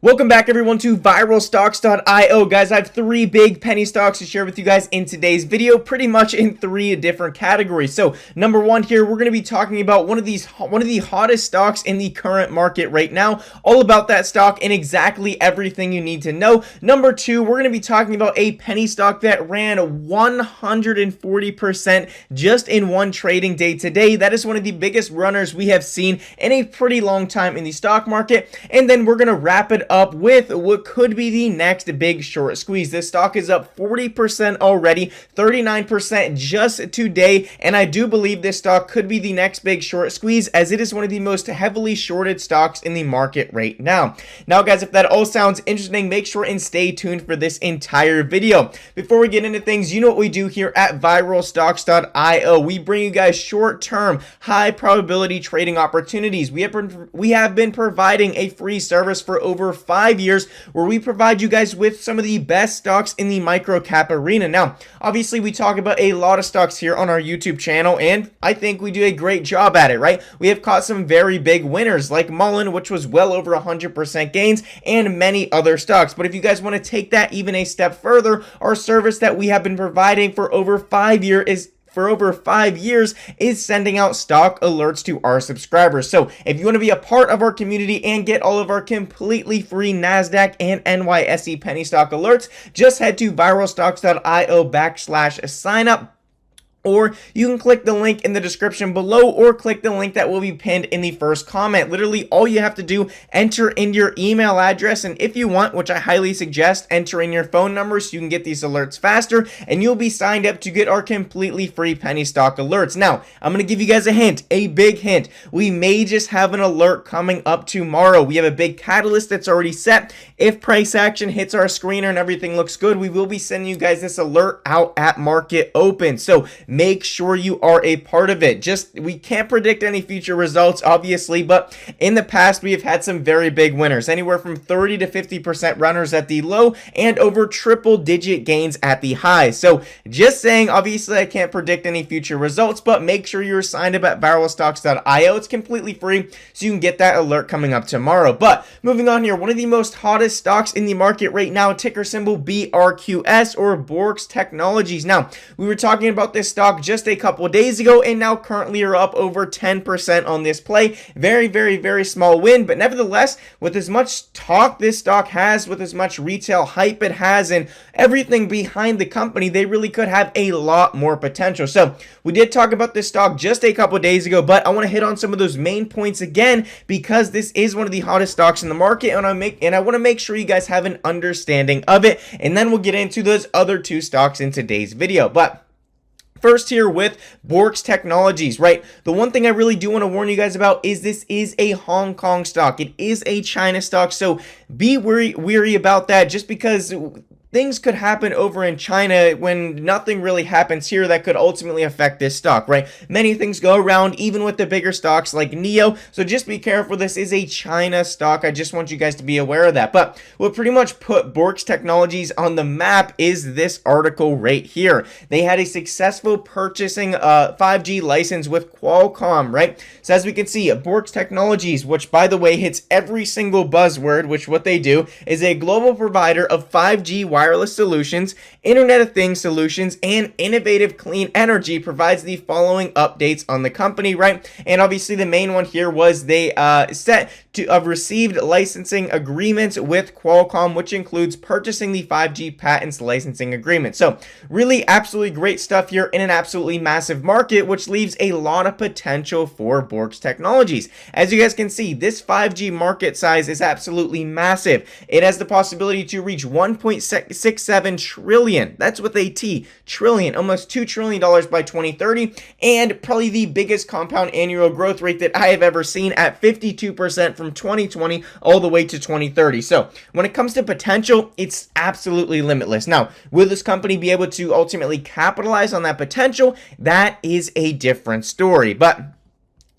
Welcome back everyone to viralstocks.io. Guys, I have three big penny stocks to share with you guys in today's video, pretty much in three different categories. So number one here, we're going to be talking about one of the hottest stocks in the current market right now, all about that stock and exactly everything you need to know. Number two, we're going to be talking about a penny stock that ran 140% just in one trading day today. That is one of the biggest runners we have seen in a pretty long time in the stock market. And then we're going to wrap it up with what could be the next big short squeeze. This stock is up 40% already, 39% just today, and I do believe this stock could be the next big short squeeze as it is one of the most heavily shorted stocks in the market right now. Now guys, if that all sounds interesting, make sure and stay tuned for this entire video. Before we get into things, you know what we do here at viralstocks.io. We bring you guys short-term, high probability trading opportunities. We have been providing a free service for over 5 years where we provide you guys with some of the best stocks in the micro cap arena. Now, obviously we talk about a lot of stocks here on our YouTube channel, and I think we do a great job at it, right? We have caught some very big winners like MULN, which was well over 100% gains, and many other stocks. But if you guys want to take that even a step further, our service that we have been providing for over 5 years is sending out stock alerts to our subscribers. So if you want to be a part of our community and get all of our completely free NASDAQ and NYSE penny stock alerts, just head to viralstocks.io/sign up. Or you can click the link in the description below or click the link that will be pinned in the first comment. Literally all you have to do, enter in your email address, and if you want, which I highly suggest, enter in your phone number so you can get these alerts faster, and you'll be signed up to get our completely free penny stock alerts. Now, I'm going to give you guys a hint, a big hint. We may just have an alert coming up tomorrow. We have a big catalyst that's already set. If price action hits our screener and everything looks good, we will be sending you guys this alert out at market open. So make sure you are a part of it. We can't predict any future results, obviously, but in the past, we have had some very big winners, anywhere from 30 to 50% runners at the low and over triple-digit gains at the high. So just saying, obviously, I can't predict any future results, but make sure you're signed up at viralstocks.io. It's completely free, so you can get that alert coming up tomorrow. But moving on here, one of the most hottest stocks in the market right now, ticker symbol BRQS or Borks Technologies. Now, we were talking about this stock just a couple days ago, and now currently are up over 10% on this play. Very small win, but nevertheless, with as much talk this stock has, with as much retail hype it has, and everything behind the company, they really could have a lot more potential. So we did talk about this stock just a couple days ago, but I want to hit on some of those main points again because this is one of the hottest stocks in the market, and I want to make sure you guys have an understanding of it, and then we'll get into those other two stocks in today's video. But first here with Borks Technologies, right? The one thing I really do want to warn you guys about is this is a Hong Kong stock. It is a China stock, so be weary about that just because things could happen over in China when nothing really happens here that could ultimately affect this stock, right? Many things go around, even with the bigger stocks like NIO, so just be careful. This is a China stock. I just want you guys to be aware of that. But what pretty much put Borks Technologies on the map is this article right here. They had a successful purchasing 5G license with Qualcomm, right? So as we can see, Borks Technologies, which by the way hits every single buzzword, which what they do is a global provider of 5G wireless solutions, Internet of Things solutions, and innovative clean energy, provides the following updates on the company, right? And obviously the main one here was they set to have received licensing agreements with Qualcomm, which includes purchasing the 5G patents licensing agreement. So really absolutely great stuff here in an absolutely massive market, which leaves a lot of potential for Borks Technologies. As you guys can see, this 5G market size is absolutely massive. It has the possibility to reach 1.67 trillion. That's with a T, trillion, almost $2 trillion by 2030, and probably the biggest compound annual growth rate that I have ever seen at 52% from 2020 all the way to 2030. So when it comes to potential, it's absolutely limitless. Now, will this company be able to ultimately capitalize on that potential? That is a different story. But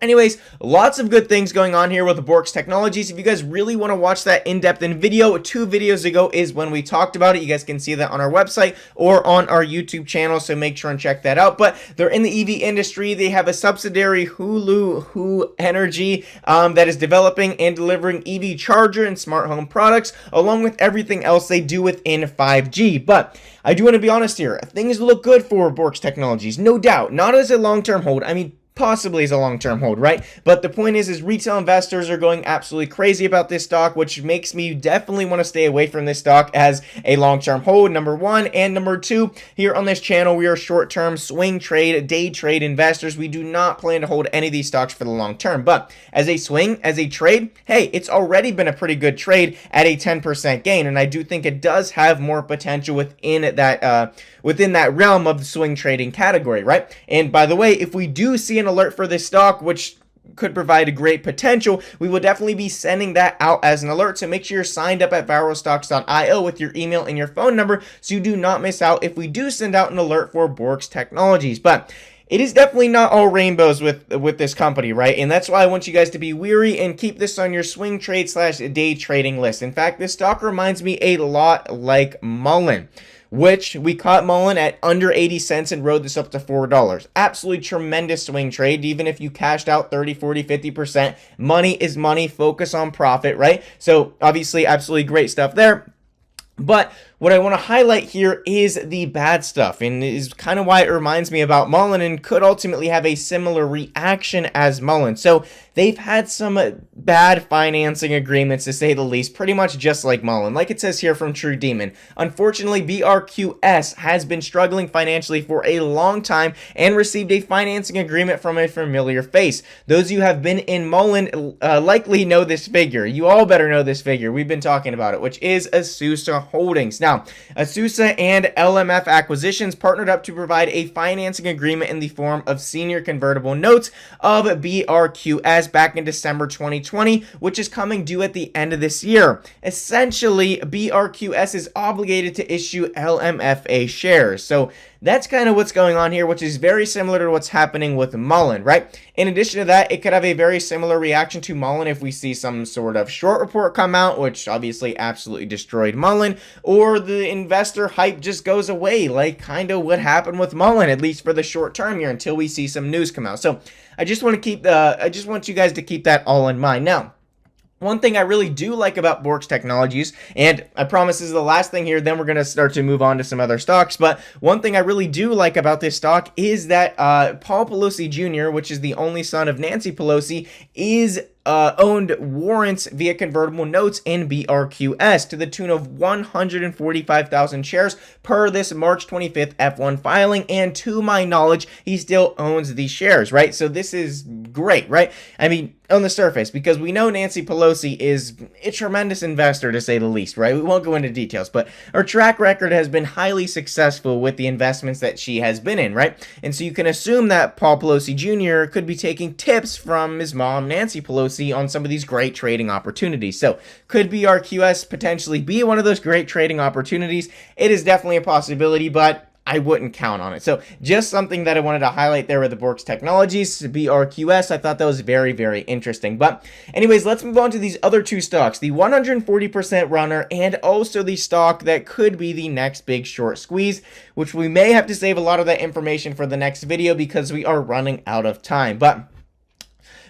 Anyways, lots of good things going on here with the BRQS Technologies. If you guys really want to watch that in-depth in video, 2 videos ago is when we talked about it. You guys can see that on our website or on our YouTube channel, so make sure and check that out. But they're in the EV industry. They have a subsidiary, Hulu Energy, that is developing and delivering EV charger and smart home products, along with everything else they do within 5G. But I do want to be honest here. Things look good for BRQS Technologies, no doubt. Not as a long-term hold. I mean, possibly as a long-term hold, right? But the point is retail investors are going absolutely crazy about this stock, which makes me definitely want to stay away from this stock as a long-term hold, number one. And number two, here on this channel, we are short-term swing trade, day trade investors. We do not plan to hold any of these stocks for the long term. But as a swing, as a trade, hey, it's already been a pretty good trade at a 10% gain. And I do think it does have more potential within that realm of the swing trading category, right? And by the way, if we do see an alert for this stock, which could provide a great potential, we will definitely be sending that out as an alert. So make sure you're signed up at viralstocks.io with your email and your phone number so you do not miss out if we do send out an alert for BRQS Technologies. But it is definitely not all rainbows with this company, right? And that's why I want you guys to be weary and keep this on your swing trade / day trading list. In fact, this stock reminds me a lot like MULN, which we caught MULN at under 80 cents and rode this up to $4. Absolutely tremendous swing trade. Even if you cashed out 30, 40, 50%, money is money. Focus on profit, right? So obviously, absolutely great stuff there. But what I want to highlight here is the bad stuff, and is kind of why it reminds me about MULN and could ultimately have a similar reaction as MULN. So they've had some bad financing agreements, to say the least, pretty much just like MULN. Like it says here from True Demon, unfortunately, BRQS has been struggling financially for a long time and received a financing agreement from a familiar face. Those of you who have been in MULN likely know this figure. You all better know this figure. We've been talking about it, which is Azusa Holdings. Now, Azusa and LMF Acquisitions partnered up to provide a financing agreement in the form of senior convertible notes of BRQS back in December 2020, which is coming due at the end of this year. Essentially, BRQS is obligated to issue LMFA shares. So that's kind of what's going on here, which is very similar to what's happening with MULN, right? In addition to that, it could have a very similar reaction to MULN if we see some sort of short report come out, which obviously absolutely destroyed MULN, or the investor hype just goes away, like kind of what happened with MULN, at least for the short term here, until we see some news come out. So I just want you guys to keep that all in mind. Now, one thing I really do like about BRQS Technologies, and I promise this is the last thing here, then we're going to start to move on to some other stocks, but one thing I really do like about this stock is that Paul Pelosi Jr., which is the only son of Nancy Pelosi, is owned warrants via convertible notes in BRQS to the tune of 145,000 shares per this March 25th F1 filing, and to my knowledge, he still owns these shares, right? So this is great, right? I mean, on the surface, because we know Nancy Pelosi is a tremendous investor, to say the least, right? We won't go into details, but her track record has been highly successful with the investments that she has been in, right? And so you can assume that Paul Pelosi Jr. could be taking tips from his mom, Nancy Pelosi, on some of these great trading opportunities. So could BRQS potentially be one of those great trading opportunities? It is definitely a possibility, but I wouldn't count on it. So just something that I wanted to highlight there with the BRQS Technologies, BRQS. I thought that was very, very interesting. But anyways, let's move on to these other two stocks, the 140% runner and also the stock that could be the next big short squeeze, which we may have to save a lot of that information for the next video because we are running out of time. But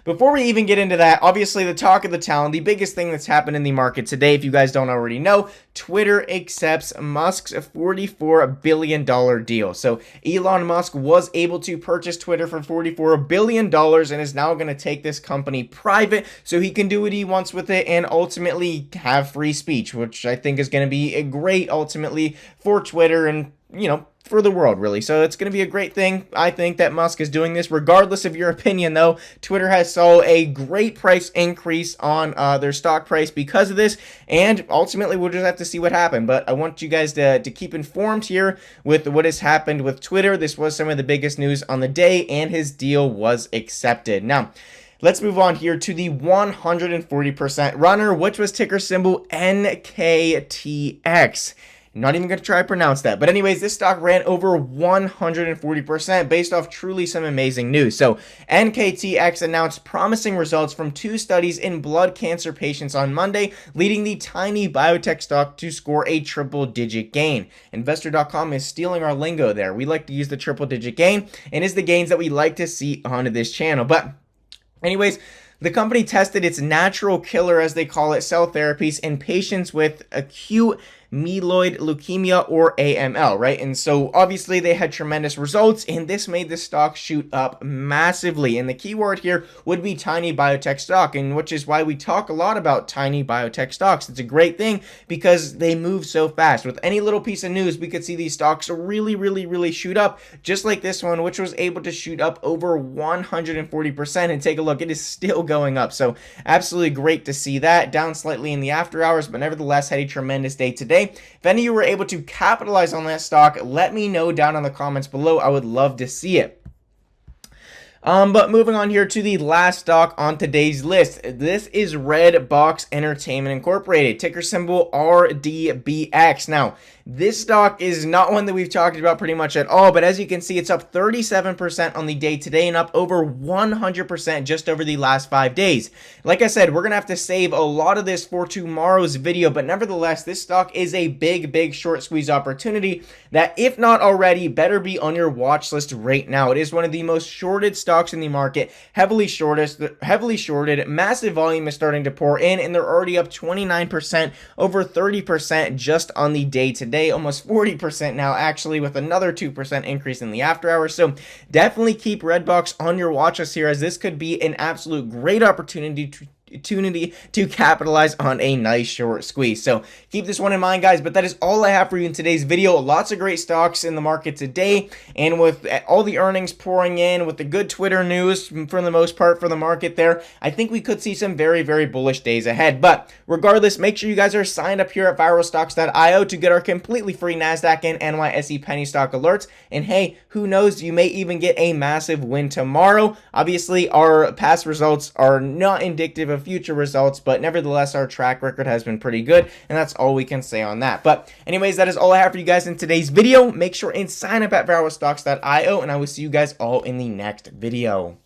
before we even get into that, obviously the talk of the town, the biggest thing that's happened in the market today, if you guys don't already know, Twitter accepts Musk's $44 billion deal. So Elon Musk was able to purchase Twitter for $44 billion and is now going to take this company private so he can do what he wants with it and ultimately have free speech, which I think is going to be a great ultimately for Twitter and, you know, for the world, really. So it's going to be a great thing, I think, that Musk is doing this. Regardless of your opinion, though, Twitter has saw a great price increase on their stock price because of this, and ultimately we'll just have to see what happened. But I want you guys to keep informed here with what has happened with Twitter. This was some of the biggest news on the day, and his deal was accepted. Now, let's move on here to the 140% runner, which was ticker symbol NKTX. I'm not even going to try to pronounce that. But anyways, this stock ran over 140% based off truly some amazing news. So NKTX announced promising results from 2 studies in blood cancer patients on Monday, leading the tiny biotech stock to score a triple-digit gain. Investor.com is stealing our lingo there. We like to use the triple-digit gain, and is the gains that we like to see on this channel. But anyways, the company tested its natural killer, as they call it, cell therapies in patients with acute myeloid leukemia, or AML, right? And so obviously they had tremendous results, and this made the stock shoot up massively. And the keyword here would be tiny biotech stock, and which is why we talk a lot about tiny biotech stocks. It's a great thing because they move so fast. With any little piece of news, we could see these stocks really shoot up, just like this one, which was able to shoot up over 140%. And take a look, it is still going up. So absolutely great to see that. Down slightly in the after hours, but nevertheless had a tremendous day today. If any of you were able to capitalize on that stock, let me know down in the comments below. I would love to see it. But moving on here to the last stock on today's list. This is Redbox Entertainment Incorporated, ticker symbol RDBX. Now, this stock is not one that we've talked about pretty much at all, but as you can see, it's up 37% on the day today and up over 100% just over the last 5 days. Like I said, we're going to have to save a lot of this for tomorrow's video, but nevertheless, this stock is a big short squeeze opportunity that, if not already, better be on your watch list right now. It is one of the most shorted stocks in the market, heavily shorted, massive volume is starting to pour in, and they're already up 29%, over 30% just on the day today, almost 40% now actually, with another 2% increase in the after hours. So definitely keep Redbox on your watch list here, as this could be an absolute great opportunity to capitalize on a nice short squeeze. So keep this one in mind, guys. But that is all I have for you in today's video. Lots of great stocks in the market today, and with all the earnings pouring in, with the good Twitter news for the most part for the market there, I think we could see some very bullish days ahead. But regardless, make sure you guys are signed up here at viralstocks.io to get our completely free NASDAQ and NYSE penny stock alerts. And hey, who knows, you may even get a massive win tomorrow. Obviously, our past results are not indicative of future results, but nevertheless, our track record has been pretty good, and that's all we can say on that. But anyways, that is all I have for you guys in today's video. Make sure and sign up at viralstocks.io, and I will see you guys all in the next video.